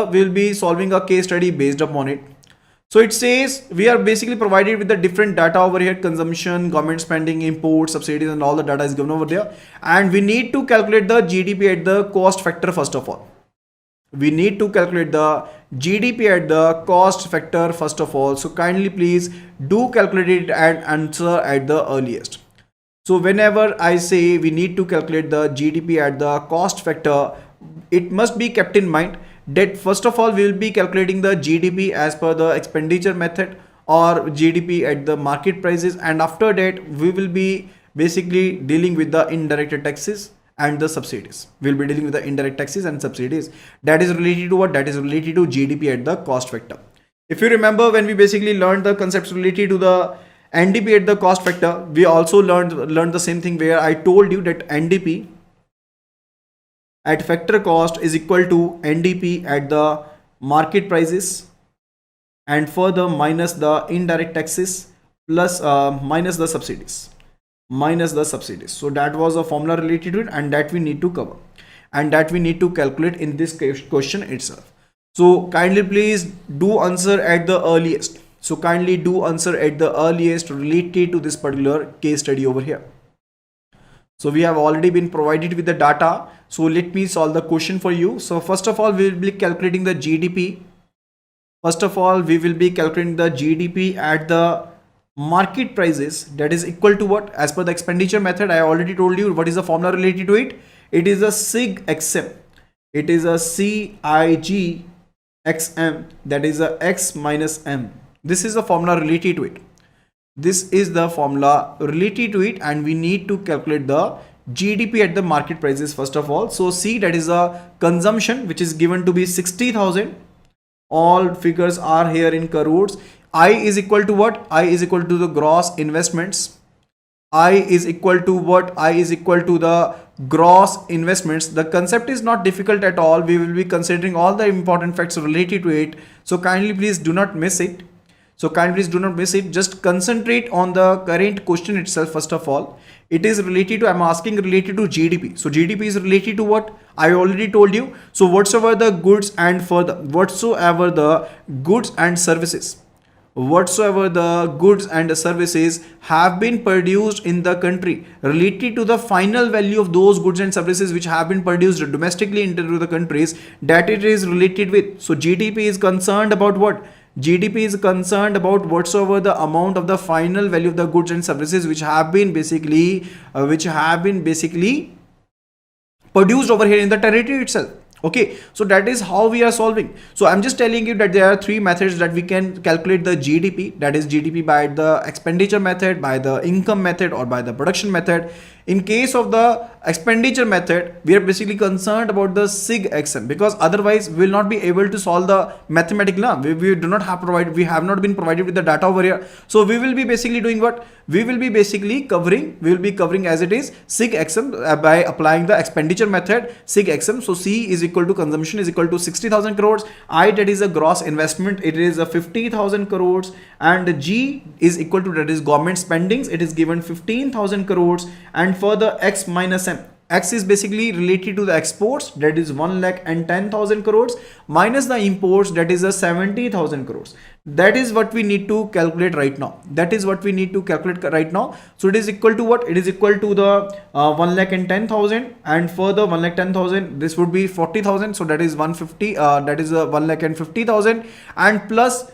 we'll be solving a case study based upon it. So it says we are basically provided with the different data over here: consumption, government spending, imports, subsidies, and all the data is given over there. And we need to calculate the GDP at the cost factor first of all. We need to calculate the GDP at the cost factor first of all. So kindly please do calculate it and answer at the earliest. So whenever I say we need to calculate the GDP at the cost factor, it must be kept in mind that first of all we will be calculating the GDP as per the expenditure method or GDP at the market prices, and after that we will be basically dealing with the indirect taxes and the subsidies. We'll be dealing with the indirect taxes and subsidies. That is related to what? That is related to GDP at the cost factor. If you remember, when we basically learned the concepts related to the NDP at the cost factor, we also learned the same thing, where I told you that NDP at factor cost is equal to NDP at the market prices, and further minus the indirect taxes plus minus the subsidies. So that was a formula related to it, and that we need to cover, and that we need to calculate in this question itself. So kindly please do answer at the earliest. So kindly do answer at the earliest related to this particular case study over here. So we have already been provided with the data. So let me solve the question for you. So first of all, we will be calculating the GDP. First of all, we will be calculating the GDP at the market prices. That is equal to what? As per the expenditure method, I already told you what is the formula related to it. It is a SIG XM. It is a CIG XM. That is a X minus M. This is the formula related to it. This is the formula related to it, and we need to calculate the GDP at the market prices first of all. So C, that is a consumption, which is given to be 60,000. All figures are here in crores. I is equal to what? I is equal to the gross investments. I is equal to what? I is equal to the gross investments. The concept is not difficult at all. We will be considering all the important facts related to it. So kindly please do not miss it. Just concentrate on the current question itself first of all. It is related to, I'm asking related to GDP. So GDP is related to what? I already told you. So whatsoever the goods and services have been produced in the country, related to the final value of those goods and services which have been produced domestically into the countries, that it is related with. So GDP is concerned about what? GDP is concerned about whatsoever the amount of the final value of the goods and services which have been basically produced over here in the territory itself. Okay, so that is how we are solving. So I'm just telling you that there are three methods that we can calculate the GDP. That is GDP by the expenditure method, by the income method, or by the production method. In case of the expenditure method, we are basically concerned about the SIG XM, because otherwise we will not be able to solve the mathematical. We have not been provided with the data over here. So we will be basically doing what? We will be covering as it is SIG XM by applying the expenditure method SIG XM. So C is equal to consumption is equal to 60,000 crores. I, that is a gross investment, it is a 50,000 crores, and G is equal to, that is government spendings, it is given 15,000 crores, and for the X minus M, X is basically related to the exports, that is 1,10,000 crores, minus the imports, that is a 70,000 crores. That is what we need to calculate right now. So it is equal to what? It is equal to the 1,10,000, and for the 1,10,000, this would be 40,000. So that is 150. That is 1,50,000, and plus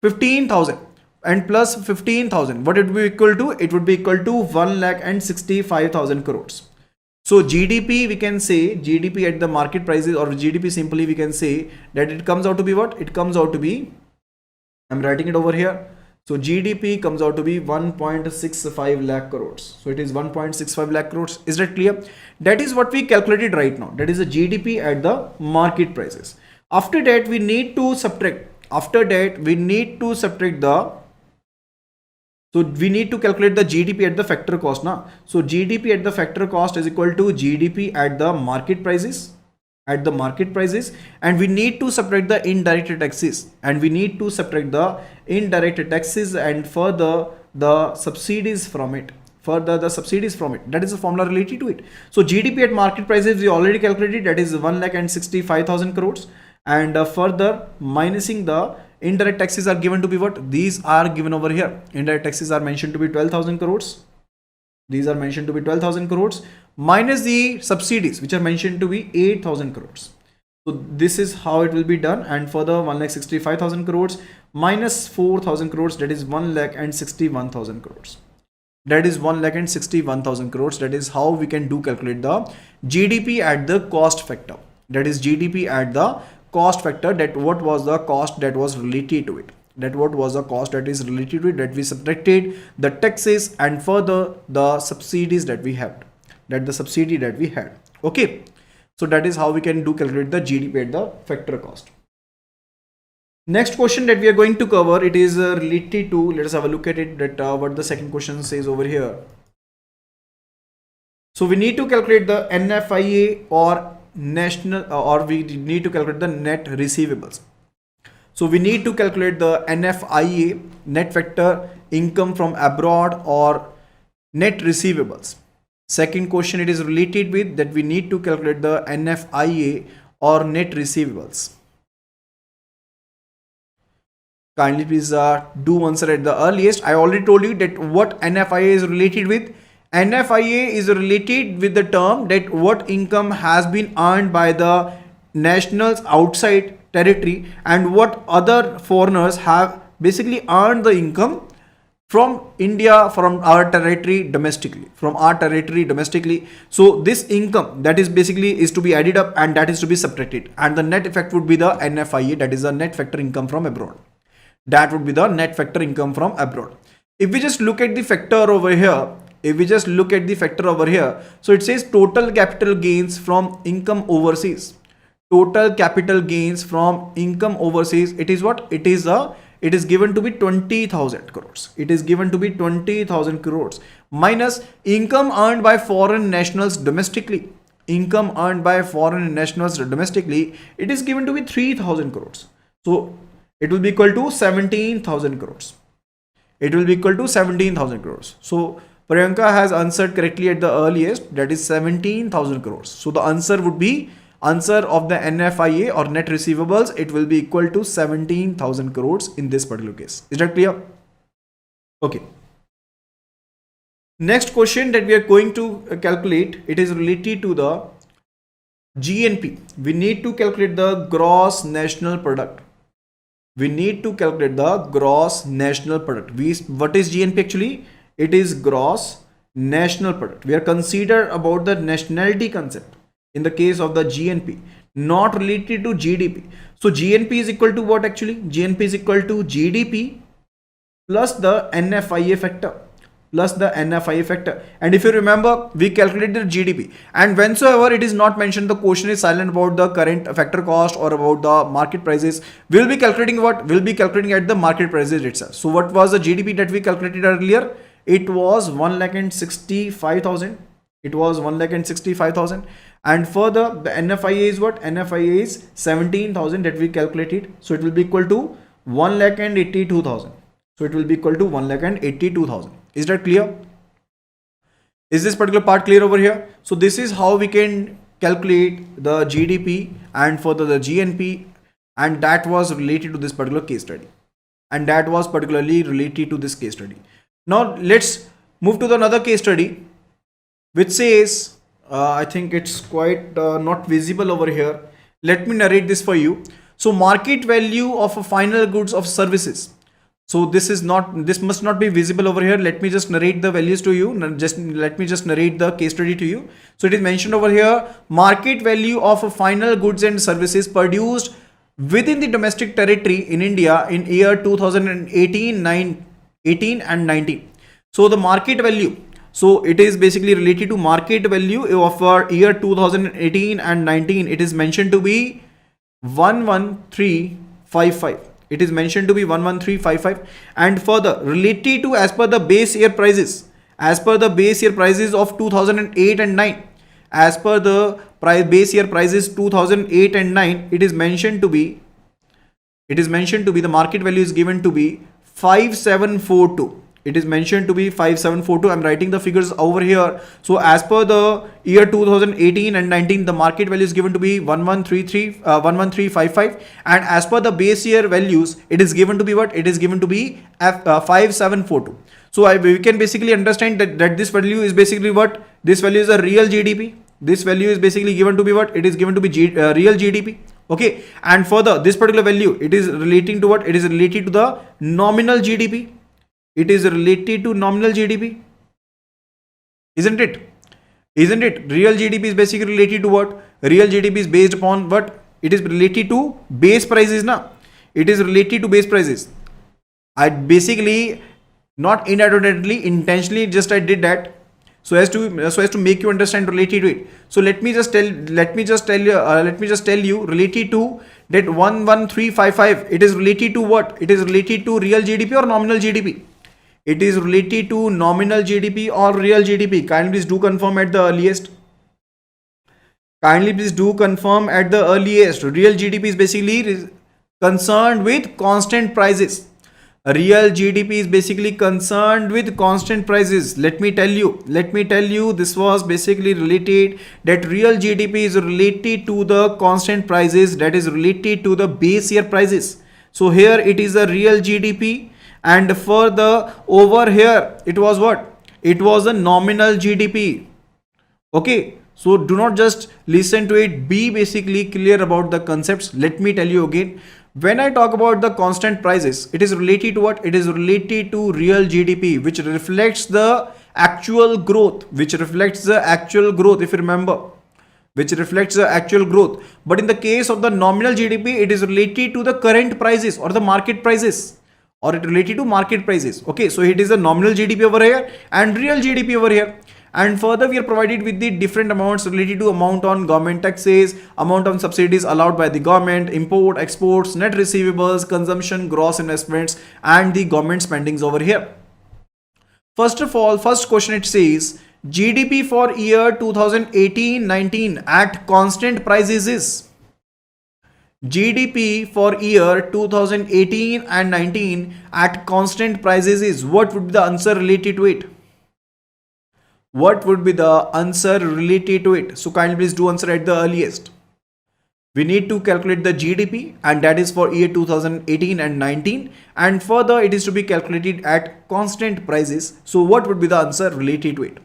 15,000. And plus 15,000, what it would be equal to? It would be equal to 1,65,000 crores. So GDP, we can say GDP at the market prices, or GDP simply we can say that it comes out to be what? It comes out to be, I'm writing it over here. So GDP comes out to be 1.65 lakh crores. So it is 1.65 lakh crores. Is that clear? That is what we calculated right now. That is the GDP at the market prices. After that, we need to subtract. So we need to calculate the GDP at the factor cost now. So GDP at the factor cost is equal to GDP at the market prices, and we need to subtract the indirect taxes, and further the subsidies from it. That is the formula related to it. So GDP at market prices we already calculated, that is 1,65,000 crores. and further minusing the indirect taxes are given to be what? These are given over here. Indirect taxes are mentioned to be 12,000 crores. These are mentioned to be 12,000 crores minus the subsidies which are mentioned to be 8,000 crores. So this is how it will be done, and further 1,65,000 crores minus 4,000 crores, that is 1,61,000 crores. That is 1,61,000 crores. That is how we can do calculate the GDP at the cost factor. That is GDP at the cost factor, that what was the cost that was related to it. That what was the cost that is related to it, that we subtracted the taxes and further the subsidies that we had. That the subsidy that we had. Okay. So that is how we can do calculate the GDP at the factor cost. Next question that we are going to cover, it is related to, let us have a look at it, that what the second question says over here. So we need to calculate the NFIA or national, or we need to calculate the net receivables. So we need to calculate the NFIA, net factor income from abroad, or net receivables. Second question, it is related with that we need to calculate the NFIA or net receivables. Kindly please do answer at the earliest. I already told you that what NFIA is related with. NFIA is related with the term that what income has been earned by the nationals outside territory and what other foreigners have basically earned the income from India, from our territory domestically, So this income that is basically is to be added up and that is to be subtracted, and the net effect would be the NFIA, that is the net factor income from abroad. That would be the net factor income from abroad. If we just look at the factor over here, so it says total capital gains from income overseas. Total capital gains from income overseas, it is what? It is given to be 20,000 crores. It is given to be 20,000 crores minus income earned by foreign nationals domestically. Income earned by foreign nationals domestically, it is given to be 3,000 crores. So it will be equal to 17,000 crores. It will be equal to 17,000 crores. So Priyanka has answered correctly at the earliest, that is 17,000 crores. So the answer would be, answer of the NFIA or net receivables, it will be equal to 17,000 crores in this particular case. Is that clear? Okay. Next question that we are going to calculate, it is related to the GNP. We need to calculate the gross national product. We need to calculate the gross national product. What is GNP actually? It is gross national product. We are considered about the nationality concept in the case of the GNP, not related to GDP. So GNP is equal to what actually? GNP is equal to GDP plus the NFIA factor. And if you remember, we calculated GDP, and whensoever it is not mentioned, the question is silent about the current factor cost or about the market prices, we'll be calculating what? We'll be calculating at the market prices itself. So what was the GDP that we calculated earlier? It was 1,65,000. It was 1,65,000. And further, the NFIA is what? NFIA is 17,000 that we calculated. So it will be equal to 1,82,000. So it will be equal to 1,82,000. Is that clear? Is this particular part clear over here? So this is how we can calculate the GDP and further the GNP, and that was related to this particular case study. And that was particularly related to this case study. Now let's move to the another case study, which says, I think it's quite not visible over here. Let me narrate this for you. So market value of a final goods of services. So this must not be visible over here. Let me just narrate the values to you. Let me just narrate the case study to you. So it is mentioned over here, market value of a final goods and services produced within the domestic territory in India in year 2018 and 19. So the market value, so it is basically related to market value of our year 2018 and 19. It is mentioned to be 11355. It is mentioned to be 11355, and further related to as per the base year prices, of 2008 and 9, as per the base year prices 2008 and 9, it is mentioned to be the market value is given to be 5742. it is mentioned to be 5742. I'm writing the figures over here. So as per the year 2018 and 19, the market value is given to be 11355, and as per the base year values, it is given to be what? It is given to be 5742. So we can basically understand that this value is basically what? This value is a real GDP. This value is basically given to be what? It is given to be real GDP. Okay, and further, this particular value, it is relating to what? It is related to the nominal GDP. It is related to nominal GDP, isn't it? Isn't it? Real GDP is basically related to what? Real GDP is based upon what? It is related to base prices, na? It is related to base prices. I basically, not inadvertently, intentionally, just I did that so as to make you understand related to it. So let me just tell you related to that 11355. It is related to what? It is related to real GDP or nominal GDP. It is related to nominal GDP or real GDP. Kindly please do confirm at the earliest. Kindly please do confirm at the earliest. Real GDP is basically concerned with constant prices. Real GDP is basically concerned with constant prices. Let me tell you, this was basically related that real GDP is related to the constant prices, that is related to the base year prices. So here it is a real GDP, and further over here it was what? It was a nominal GDP. Okay, so do not just listen to it, be basically clear about the concepts. Let me tell you again. When I talk about the constant prices, it is related to what? It is related to real GDP, which reflects the actual growth, if you remember, which reflects the actual growth. But in the case of the nominal GDP, it is related to the current prices or the market prices, or it related to market prices. Okay, so it is a nominal GDP over here and real GDP over here. And further, we are provided with the different amounts related to amount on government taxes, amount on subsidies allowed by the government, import, exports, net receivables, consumption, gross investments, and the government spendings over here. First of all, first question, it says GDP for year 2018-19 at constant prices is. GDP for year 2018 and 19 at constant prices is. What would be the answer related to it? What would be the answer related to it? So kindly please do answer at the earliest. We need to calculate the GDP, and that is for year 2018 and 19, and further it is to be calculated at constant prices. So what would be the answer related to it?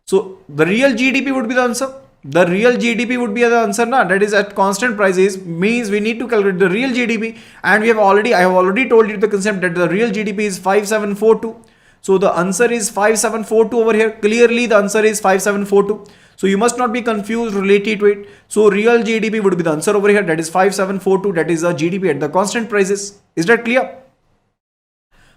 So the real GDP would be the answer. The real GDP would be the answer, na? That is at constant prices, means we need to calculate the real GDP, and I have already told you the concept that the real GDP is 5742. So the answer is 5742 over here. Clearly the answer is 5742. So you must not be confused related to it. So real GDP would be the answer over here. That is 5742. That is a GDP at the constant prices. Is that clear?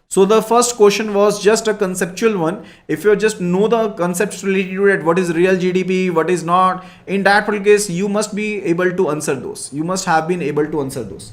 So the first question was just a conceptual one. If you just know the concepts related to it, what is real GDP, what is not, in that case, you must be able to answer those. You must have been able to answer those.